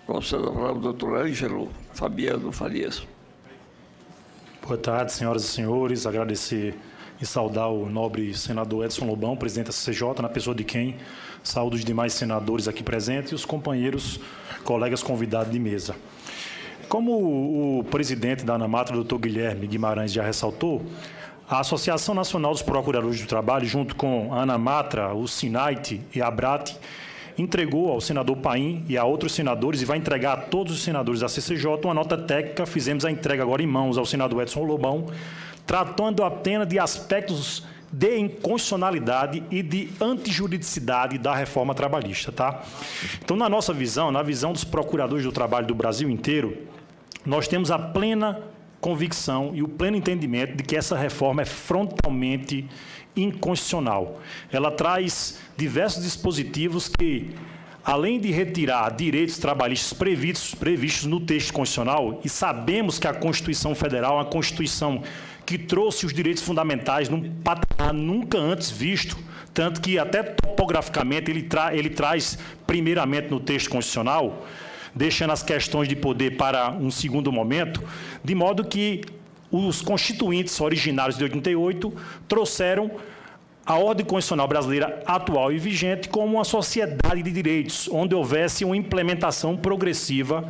Conceda a palavra ao doutor Ângelo Fabiano Farias. Boa tarde, senhoras e senhores. Agradecer e saudar o nobre senador Edson Lobão, presidente da CCJ, na pessoa de quem saúdo os demais senadores aqui presentes e os companheiros, colegas convidados de mesa. Como o presidente da ANAMATRA, doutor Guilherme Guimarães, já ressaltou, a Associação Nacional dos Procuradores do Trabalho, junto com a ANAMATRA, o SINAIT e a ABRAT, entregou ao senador Paim e a outros senadores e vai entregar a todos os senadores da CCJ uma nota técnica. Fizemos a entrega agora em mãos ao senador Edson Lobão, tratando apenas de aspectos de inconstitucionalidade e de antijuridicidade da reforma trabalhista, tá? Então, na nossa visão, na visão dos procuradores do trabalho do Brasil inteiro, nós temos a plena convicção e o pleno entendimento de que essa reforma é frontalmente inconstitucional. Ela traz diversos dispositivos que, além de retirar direitos trabalhistas previstos no texto constitucional, e sabemos que a Constituição Federal é uma Constituição que trouxe os direitos fundamentais num patamar nunca antes visto, tanto que até topograficamente ele traz primeiramente no texto constitucional, deixando as questões de poder para um segundo momento, de modo que os constituintes originários de 88 trouxeram a ordem constitucional brasileira atual e vigente como uma sociedade de direitos, onde houvesse uma implementação progressiva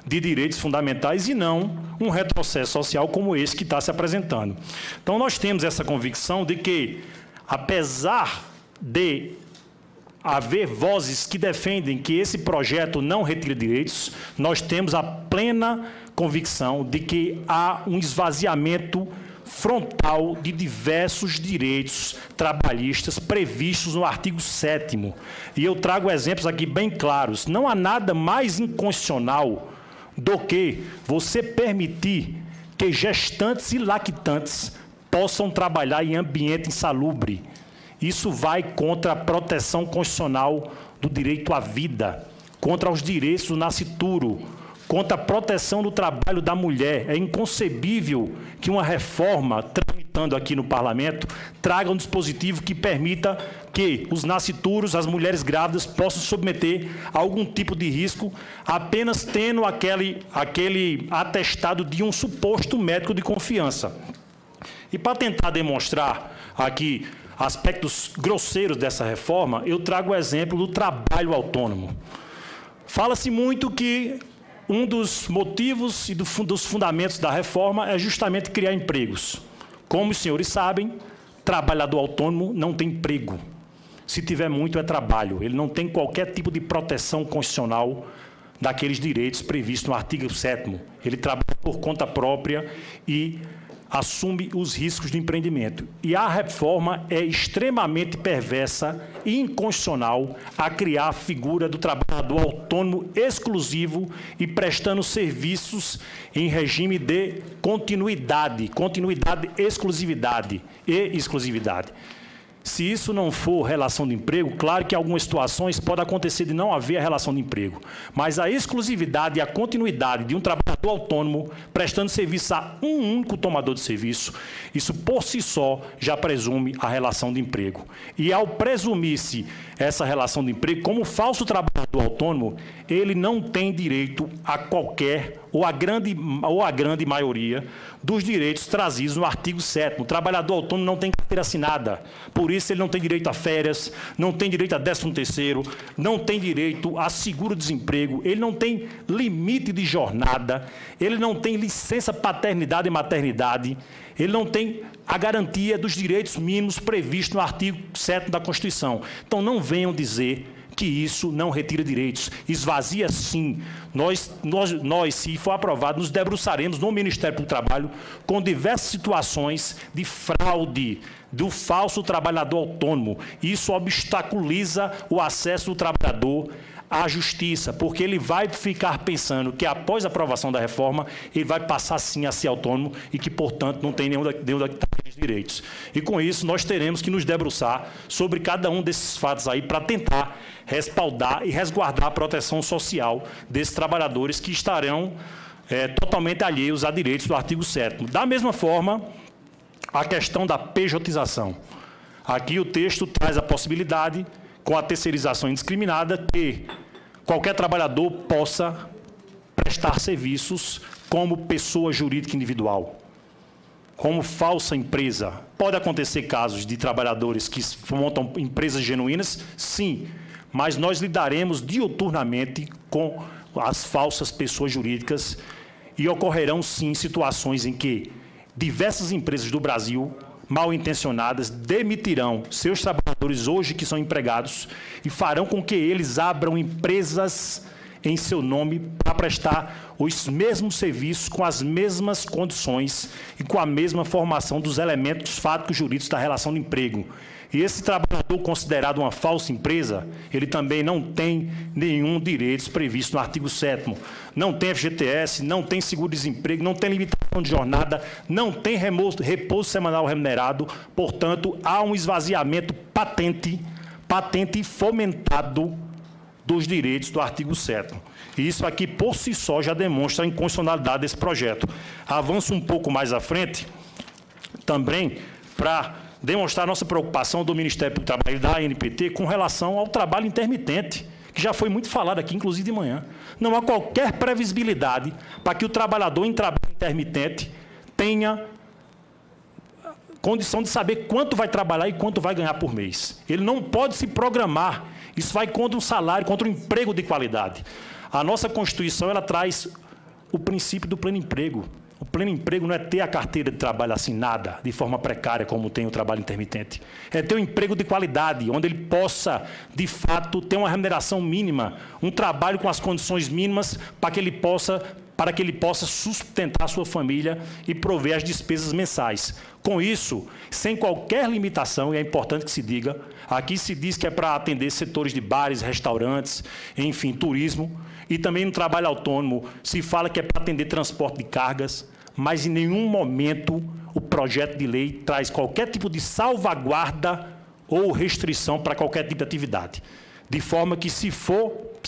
de direitos fundamentais e não um retrocesso social como esse que está se apresentando. Então, nós temos essa convicção de que, apesar de haver vozes que defendem que esse projeto não retira direitos, nós temos a plena convicção de que há um esvaziamento frontal de diversos direitos trabalhistas previstos no artigo 7º. E eu trago exemplos aqui bem claros. Não há nada mais inconstitucional do que você permitir que gestantes e lactantes possam trabalhar em ambiente insalubre. Isso vai contra a proteção constitucional do direito à vida, contra os direitos do nascituro, contra a proteção do trabalho da mulher. É inconcebível que uma reforma tramitando aqui no Parlamento traga um dispositivo que permita que os nascituros, as mulheres grávidas, possam submeter a algum tipo de risco apenas tendo aquele atestado de um suposto médico de confiança. E para tentar demonstrar aqui aspectos grosseiros dessa reforma, eu trago o exemplo do trabalho autônomo. Fala-se muito que um dos motivos e dos fundamentos da reforma é justamente criar empregos. Como os senhores sabem, trabalhador autônomo não tem emprego. Se tiver muito, é trabalho. Ele não tem qualquer tipo de proteção constitucional daqueles direitos previstos no artigo 7º. Ele trabalha por conta própria e assume os riscos de empreendimento. E a reforma é extremamente perversa e inconstitucional a criar a figura do trabalhador autônomo exclusivo e prestando serviços em regime de continuidade, exclusividade e exclusividade. Se isso não for relação de emprego, claro que em algumas situações pode acontecer de não haver a relação de emprego, mas a exclusividade e a continuidade de um trabalhador autônomo prestando serviço a um único tomador de serviço, isso por si só já presume a relação de emprego. E ao presumir-se essa relação de emprego, como falso trabalhador autônomo, ele não tem direito a qualquer ou a grande maioria dos direitos trazidos no artigo 7º. O trabalhador autônomo não tem carteira assinada, por isso ele não tem direito a férias, não tem direito a 13º, não tem direito a seguro-desemprego, ele não tem limite de jornada, ele não tem licença paternidade e maternidade, ele não tem a garantia dos direitos mínimos previstos no artigo 7º da Constituição. Então, não venham dizer que isso não retira direitos. Esvazia, sim. Nós, se for aprovado, nos debruçaremos no Ministério do Trabalho com diversas situações de fraude do falso trabalhador autônomo. Isso obstaculiza o acesso do trabalhador à justiça, porque ele vai ficar pensando que, após a aprovação da reforma, ele vai passar, sim, a ser autônomo e que, portanto, não tem nenhum daqueles direitos. E, com isso, nós teremos que nos debruçar sobre cada um desses fatos aí para tentar respaldar e resguardar a proteção social desses trabalhadores que estarão totalmente alheios a direitos do artigo 7º. Da mesma forma, a questão da pejotização. Aqui o texto traz a possibilidade, com a terceirização indiscriminada, que qualquer trabalhador possa prestar serviços como pessoa jurídica individual, como falsa empresa. Pode acontecer casos de trabalhadores que montam empresas genuínas, sim, mas nós lidaremos diuturnamente com as falsas pessoas jurídicas e ocorrerão, sim, situações em que diversas empresas do Brasil, mal intencionadas, demitirão seus trabalhadores hoje que são empregados e farão com que eles abram empresas em seu nome para prestar os mesmos serviços com as mesmas condições e com a mesma formação dos elementos fáticos jurídicos da relação de emprego. E esse trabalhador considerado uma falsa empresa, ele também não tem nenhum direito previsto no artigo 7º. Não tem FGTS, não tem seguro-desemprego, não tem limitação de jornada, não tem repouso semanal remunerado. Portanto, há um esvaziamento patente e fomentado dos direitos do artigo 7º. E isso aqui, por si só, já demonstra a inconstitucionalidade desse projeto. Avanço um pouco mais à frente, também para demonstrar a nossa preocupação do Ministério do Trabalho e da ANPT com relação ao trabalho intermitente, que já foi muito falado aqui, inclusive de manhã. Não há qualquer previsibilidade para que o trabalhador em trabalho intermitente tenha condição de saber quanto vai trabalhar e quanto vai ganhar por mês. Ele não pode se programar. Isso vai contra um salário, contra um emprego de qualidade. A nossa Constituição, ela traz o princípio do pleno emprego. O pleno emprego não é ter a carteira de trabalho assinada de forma precária, como tem o trabalho intermitente. É ter um emprego de qualidade, onde ele possa, de fato, ter uma remuneração mínima, um trabalho com as condições mínimas para que ele possa sustentar a sua família e prover as despesas mensais. Com isso, sem qualquer limitação, e é importante que se diga, aqui se diz que é para atender setores de bares, restaurantes, enfim, turismo, e também no trabalho autônomo se fala que é para atender transporte de cargas, mas em nenhum momento o projeto de lei traz qualquer tipo de salvaguarda ou restrição para qualquer tipo de atividade. De forma que, se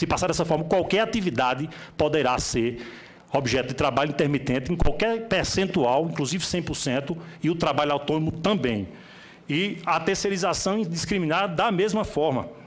passar dessa forma, qualquer atividade poderá ser objeto de trabalho intermitente em qualquer percentual, inclusive 100%, e o trabalho autônomo também. E a terceirização indiscriminada da mesma forma.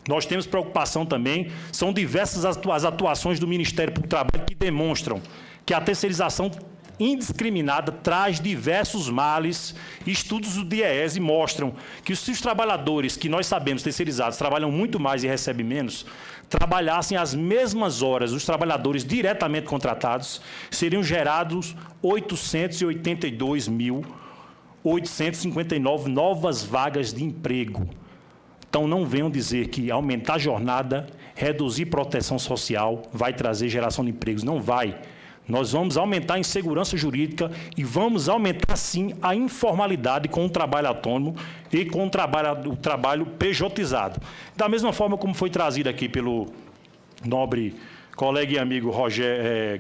Nós temos preocupação também, são diversas as atuações do Ministério do Trabalho que demonstram que a terceirização indiscriminada traz diversos males. Estudos do DIEESE mostram que se os trabalhadores, que nós sabemos terceirizados, trabalham muito mais e recebem menos, trabalhassem as mesmas horas os trabalhadores diretamente contratados, seriam gerados 882.859 novas vagas de emprego. Então, não venham dizer que aumentar a jornada, reduzir proteção social, vai trazer geração de empregos. Não vai. Nós vamos aumentar a insegurança jurídica e vamos aumentar, sim, a informalidade com o trabalho autônomo e com o trabalho pejotizado. Da mesma forma como foi trazido aqui pelo nobre colega e amigo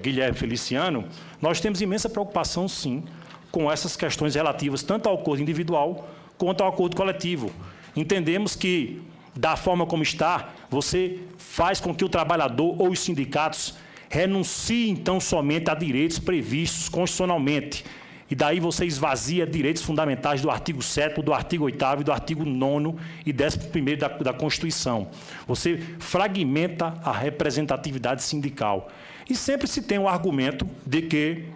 Guilherme Feliciano, nós temos imensa preocupação, sim, com essas questões relativas tanto ao acordo individual quanto ao acordo coletivo. Entendemos que, da forma como está, você faz com que o trabalhador ou os sindicatos renunciem, então, somente a direitos previstos constitucionalmente. E daí você esvazia direitos fundamentais do artigo 7º, do artigo 8º, do artigo 9º e 11º da Constituição. Você fragmenta a representatividade sindical. E sempre se tem o argumento de que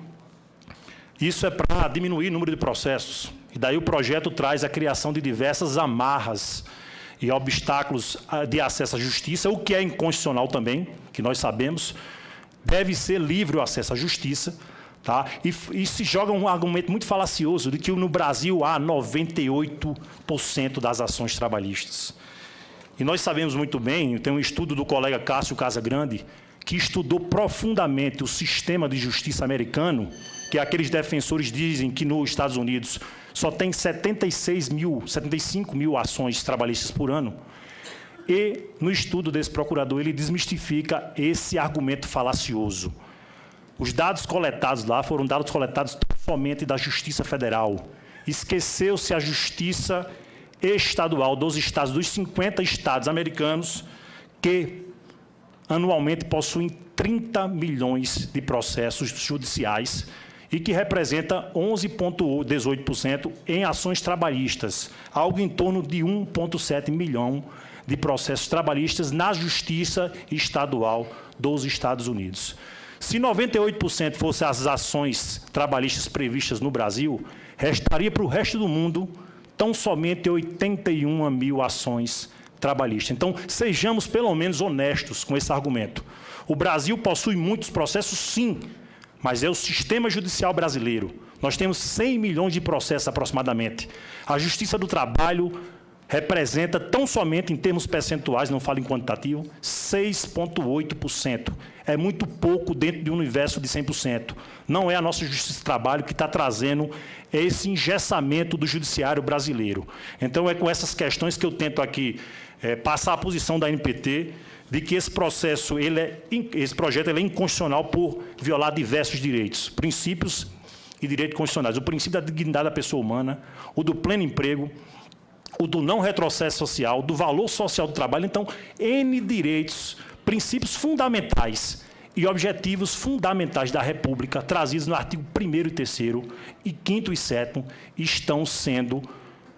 isso é para diminuir o número de processos. E daí o projeto traz a criação de diversas amarras e obstáculos de acesso à justiça, o que é inconstitucional também, que nós sabemos. Deve ser livre o acesso à justiça, tá? E se joga um argumento muito falacioso de que no Brasil há 98% das ações trabalhistas. E nós sabemos muito bem, tem um estudo do colega Cássio Casagrande, que estudou profundamente o sistema de justiça americano, que aqueles defensores dizem que nos Estados Unidos só tem 75 mil ações trabalhistas por ano. E, no estudo desse procurador, ele desmistifica esse argumento falacioso. Os dados coletados lá foram dados coletados somente da Justiça Federal. Esqueceu-se a Justiça Estadual dos estados, dos 50 estados americanos, que anualmente possuem 30 milhões de processos judiciais e que representa 11,18% em ações trabalhistas, algo em torno de 1,7 milhão de processos trabalhistas na Justiça Estadual dos Estados Unidos. Se 98% fossem as ações trabalhistas previstas no Brasil, restaria para o resto do mundo tão somente 81 mil ações trabalhistas. Então, sejamos pelo menos honestos com esse argumento. O Brasil possui muitos processos, sim, mas é o sistema judicial brasileiro. Nós temos 100 milhões de processos aproximadamente. A Justiça do Trabalho representa, tão somente em termos percentuais, não falo em quantitativo, 6,8%. É muito pouco dentro de um universo de 100%. Não é a nossa Justiça do Trabalho que está trazendo esse engessamento do judiciário brasileiro. Então, é com essas questões que eu tento aqui passar a posição da ANPT de que esse processo, esse projeto é inconstitucional por violar diversos direitos, princípios e direitos constitucionais. O princípio da dignidade da pessoa humana, o do pleno emprego, o do não retrocesso social, do valor social do trabalho. Então, N direitos, princípios fundamentais e objetivos fundamentais da República, trazidos no artigo 1º e 3º, e 5º e 7º, estão sendo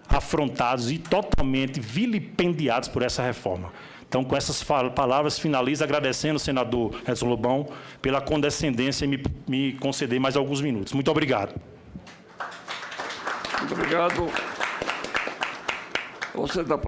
afrontados e totalmente vilipendiados por essa reforma. Então, com essas palavras, finalizo agradecendo ao senador Edson Lobão pela condescendência e me conceder mais alguns minutos. Muito obrigado. Muito obrigado. Você dá